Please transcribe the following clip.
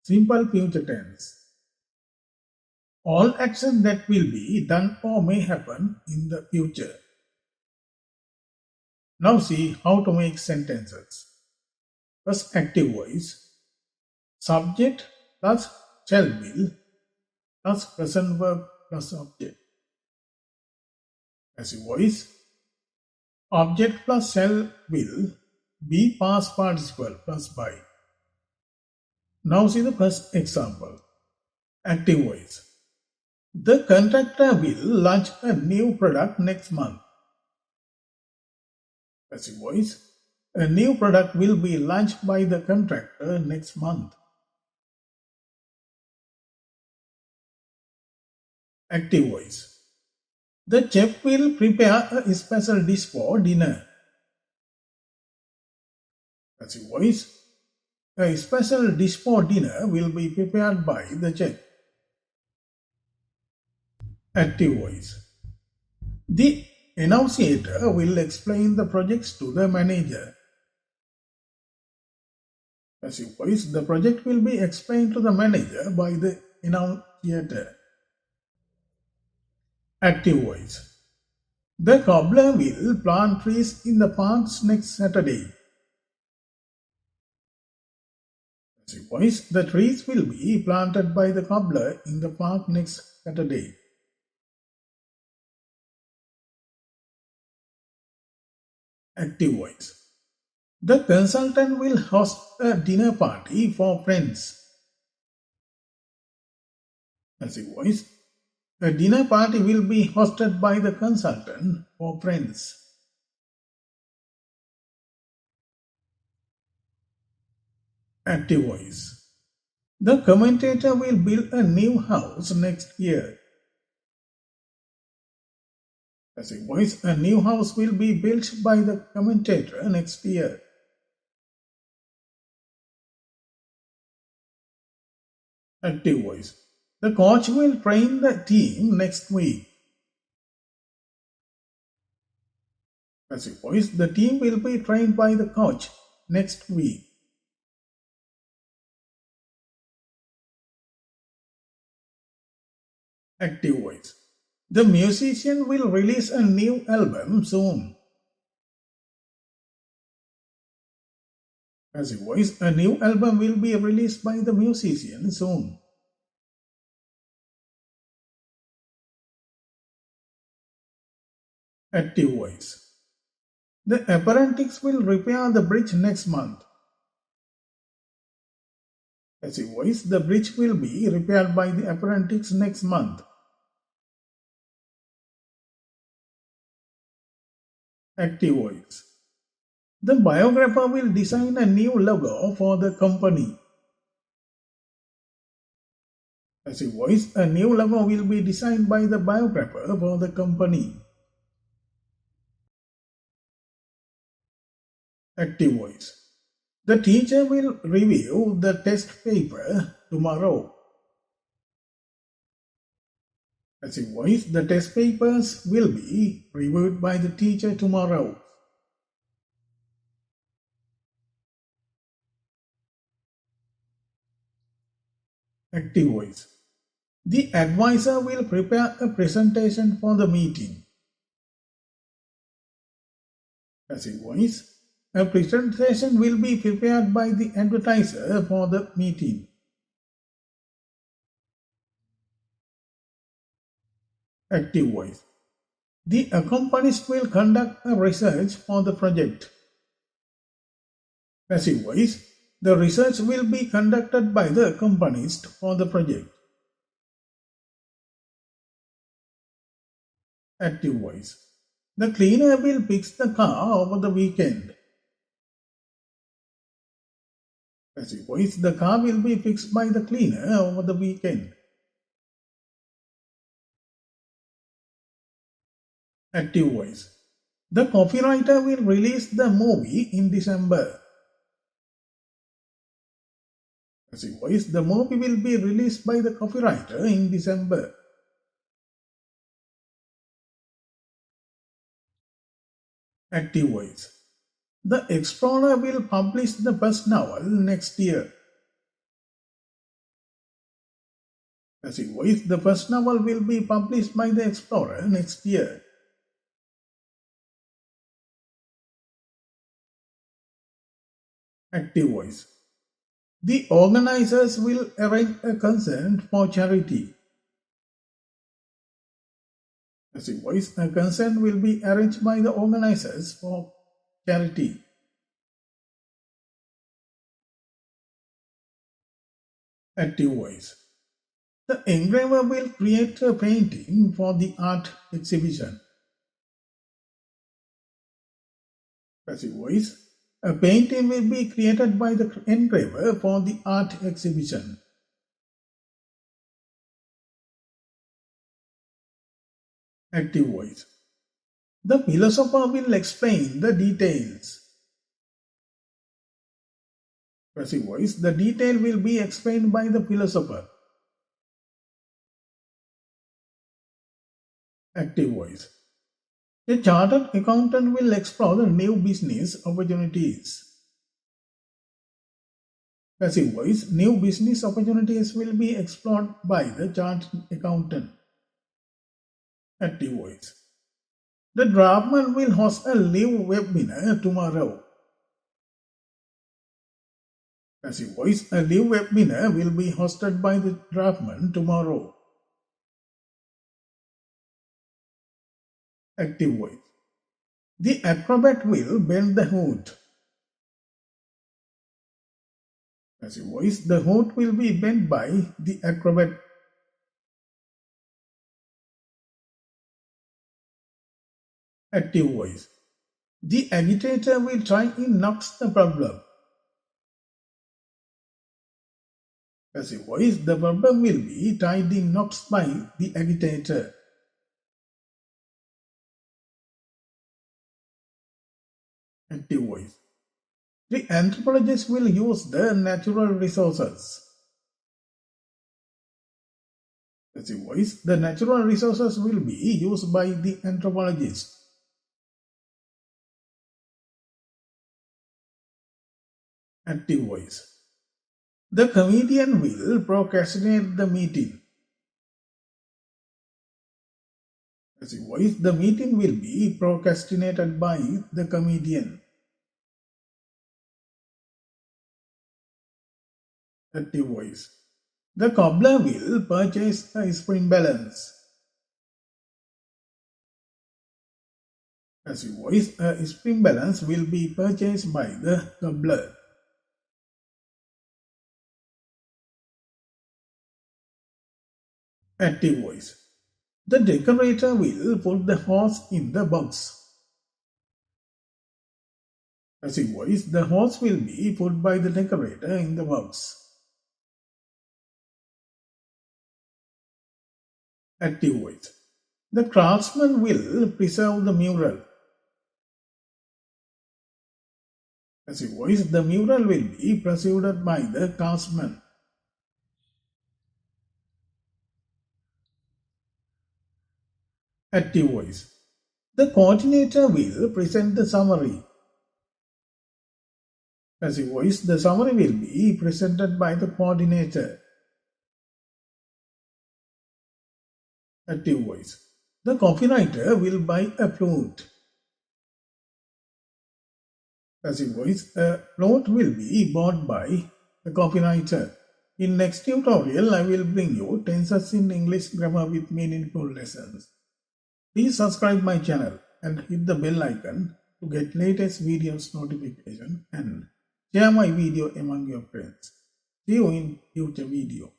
Simple future tense. All actions that will be done or may happen in the future. Now see how to make sentences. First, active voice. Subject plus shall will plus present verb plus object. Passive voice. Object plus shall will be past participle plus by. Now see the first example. Active voice. The contractor will launch a new product next month. Passive voice. A new product will be launched by the contractor next month. Active voice. The chef will prepare a special dish for dinner. Passive voice. A special dish for dinner will be prepared by the chef. Active voice. The enunciator will explain the projects to the manager. Passive voice. The project will be explained to the manager by the enunciator. Active voice. The cobbler will plant trees in the parks next Saturday. Passive voice. The trees will be planted by the cobbler in the park next Saturday. Active voice. The consultant will host a dinner party for friends. Passive voice. A dinner party will be hosted by the consultant for friends. Active voice. The commentator will build a new house next year. Passive voice. A new house will be built by the commentator next year. Active voice. The coach will train the team next week. Passive voice. The team will be trained by the coach next week. Active voice. The musician will release a new album soon. Passive voice. A new album will be released by the musician soon. Active voice. The apprentice will repair the bridge next month. Passive voice. The bridge will be repaired by the apprentice next month. Active voice. The biographer will design a new logo for the company. Passive voice. A new logo will be designed by the biographer for the company. Active voice. The teacher will review the test paper tomorrow. Passive voice. The test papers will be reviewed by the teacher tomorrow. Active voice. The advisor will prepare a presentation for the meeting. Passive voice. A presentation will be prepared by the advertiser for the meeting. Active voice. The accompanist will conduct a research for the project. Passive voice. The research will be conducted by the accompanist for the project. Active voice. The cleaner will fix the car over the weekend. Passive voice. The car will be fixed by the cleaner over the weekend. Active voice. The copywriter will release the movie in December. Passive voice. The movie will be released by the copywriter in December. Active voice. The explorer will publish the first novel next year. Passive voice. The first novel will be published by the explorer next year. Active voice. The organizers will arrange a concert for charity. Passive voice. A concert will be arranged by the organizers for charity. Active voice. The engraver will create a painting for the art exhibition. Passive voice. A painting will be created by the engraver for the art exhibition. Active voice. The philosopher will explain the details. Passive voice. The detail will be explained by the philosopher. Active voice. A chartered accountant will explore the new business opportunities. Passive voice. New business opportunities will be explored by the chartered accountant. Active voice. The draftman will host a live webinar tomorrow. Passive voice. A live webinar will be hosted by the draftman tomorrow. Active voice. The acrobat will bend the hood. Passive voice. The hood will be bent by the acrobat. Active voice. The agitator will try and knocks the problem. Passive voice. The problem will be tied in knots by the agitator. Active voice. The anthropologist will use the natural resources. Passive voice. The natural resources will be used by the anthropologist. Active voice. The comedian will procrastinate the meeting. Passive voice. The meeting will be procrastinated by the comedian. Active voice. The cobbler will purchase a spring balance. Passive voice. A spring balance will be purchased by the cobbler. Active voice. The decorator will put the horse in the box. Passive voice. The horse will be put by the decorator in the box. Active voice. The craftsman will preserve the mural. Passive voice. The mural will be preserved by the craftsman. Active voice. The coordinator will present the summary. Passive voice. The summary will be presented by the coordinator. Active voice. The copywriter will buy a plot. Passive voice. A plot will be bought by the copywriter. In next tutorial, I will bring you tenses in English grammar with meaningful lessons. Please subscribe my channel and hit the bell icon to get latest videos notification and share my video among your friends. See you in future video.